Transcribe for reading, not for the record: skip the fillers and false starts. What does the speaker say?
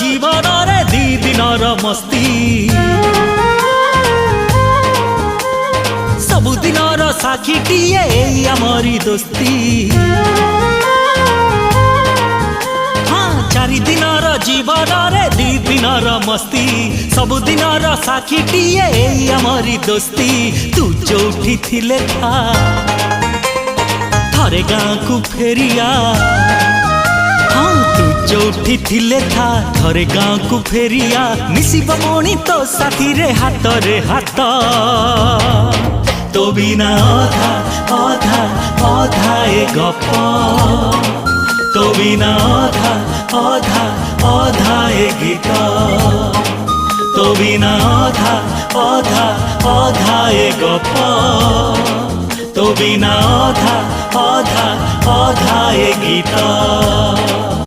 जीवन रे दी दिनर मस्ती सबु दिनर साखीटीए आमरी दोस्ती चारि दिनर जीवन रे दी दिनर मस्ती सबु दिनर साखीटीए आमरी दोस्ती तू जोठी थिले था थारे गाँ को फेरिया हाँ तू जोठी थिले था थरे गाँ को फेरिया मिसिब मणि तो साथी रे हाथ तो बिना अधा अधा अधा ए गप तो बिना अधा अधा अधा ए गीत तो बिना अधा अधा अधा ए गप तो बिना अधा अधा अधा ए गीत।